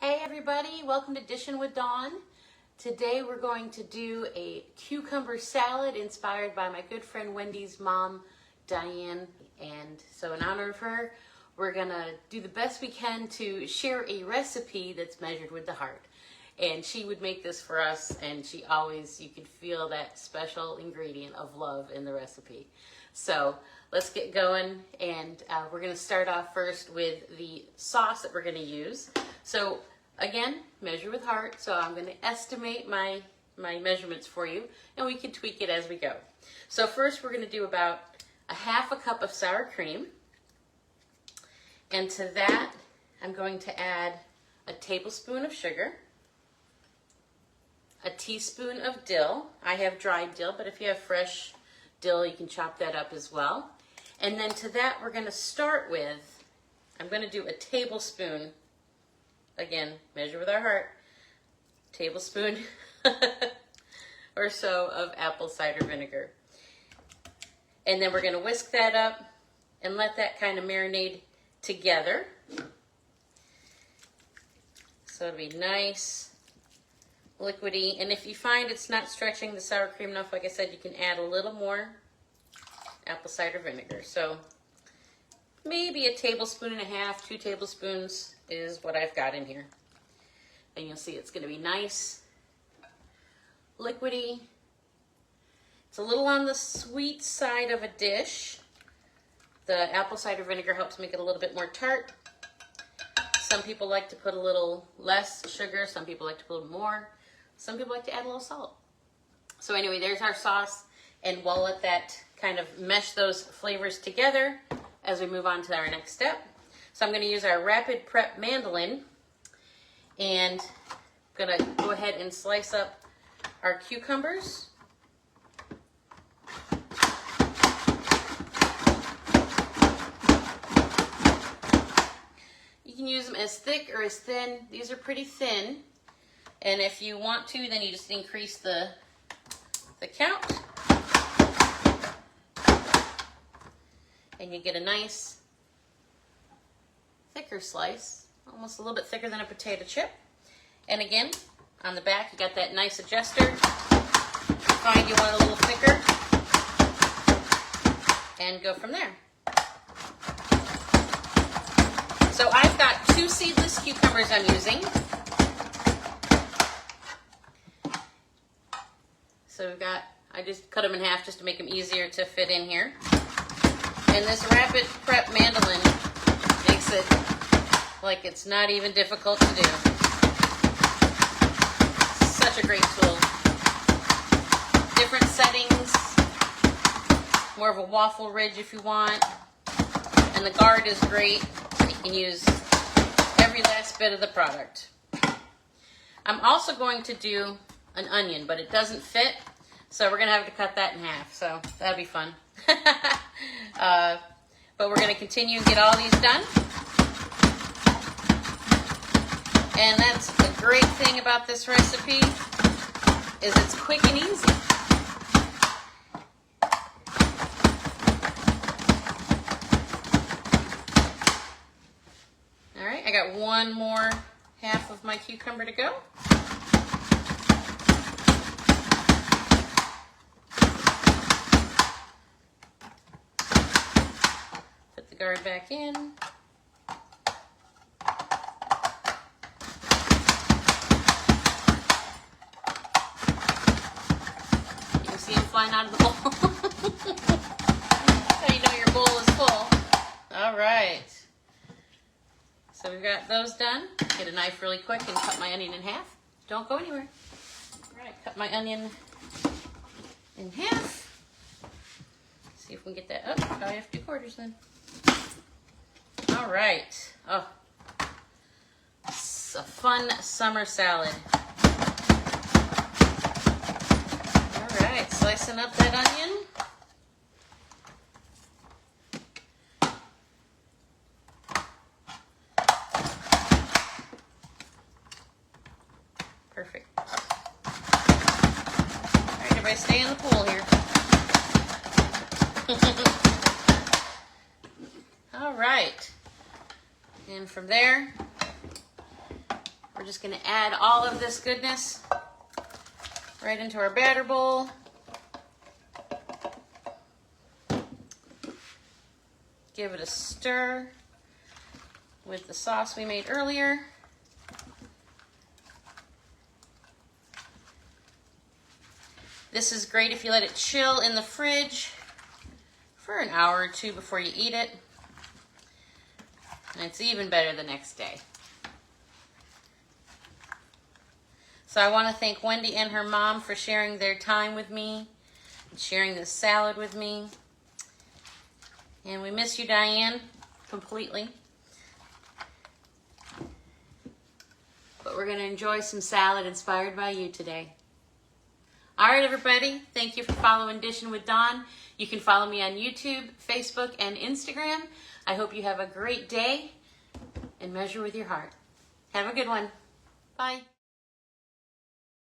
Hey everybody, welcome to Dishin with Dawn. Today we're going to do a cucumber salad inspired by my good friend Wendy's mom, Diane. And so in honor of her, we're gonna do the best we can to share a recipe that's measured with the heart. And she would make this for us, and she always, you could feel that special ingredient of love in the recipe. So let's get going, and we're gonna start off first with the sauce that we're gonna use. So again, measure with heart, so I'm going to estimate my measurements for you, and we can tweak it as we go. So first we're going to do about a half a cup of sour cream, and to that I'm going to add a tablespoon of sugar, a teaspoon of dill. I have dried dill, but if you have fresh dill, you can chop that up as well. And then to that we're going to start with, I'm going to do a tablespoon. Again, measure with our heart, tablespoon or so of apple cider vinegar. And then we're going to whisk that up and let that kind of marinate together. So it'll be nice, liquidy. And if you find it's not stretching the sour cream enough, like I said, you can add a little more apple cider vinegar. So maybe a tablespoon and a half, 2 tablespoons is what I've got in here. And you'll see it's going to be nice, liquidy. It's a little on the sweet side of a dish. The apple cider vinegar helps make it a little bit more tart. Some people like to put a little less sugar. Some people like to put a little more. Some people like to add a little salt. So anyway, there's our sauce, and we'll let that kind of mesh those flavors together as we move on to our next step. So I'm going to use our Rapid Prep mandolin, and I'm going to go ahead and slice up our cucumbers. You can use them as thick or as thin. These are pretty thin, and if you want to, then you just increase the count, and you get a nice thicker slice, almost a little bit thicker than a potato chip. And again, on the back, you got that nice adjuster. Find you want a little thicker, and go from there. So I've got 2 seedless cucumbers I'm using. So we've got, I just cut them in half just to make them easier to fit in here. And this Rapid Prep mandolin makes it like it's not even difficult to do. Such a great tool. Different settings, more of a waffle ridge if you want. And the guard is great. You can use every last bit of the product. I'm also going to do an onion, but it doesn't fit, so we're going to have to cut that in half. So that'll be fun. But we're going to continue and get all these done. And that's the great thing about this recipe, is it's quick and easy. All right, I got one more half of my cucumber to go. Put the guard back in. See them flying out of the bowl. How you know your bowl is full. All right. So we've got those done. Get a knife really quick and cut my onion in half. Don't go anywhere. All right, cut my onion in half. See if we can get that up. Probably have 2/4 then. All right. Oh, it's a fun summer salad. Alright, slicing up that onion. Perfect. Alright, everybody stay in the pool here. Alright. And from there, We're just going to add all of this goodness right into our batter bowl. Give it a stir with the sauce we made earlier. This is great if you let it chill in the fridge for an hour or two before you eat it. And it's even better the next day. So I want to thank Wendi and her mom for sharing their time with me and sharing this salad with me. And we miss you, Diane, completely. But we're going to enjoy some salad inspired by you today. All right, everybody. Thank you for following Dishin' with Dawn. You can follow me on YouTube, Facebook, and Instagram. I hope you have a great day and measure with your heart. Have a good one. Bye.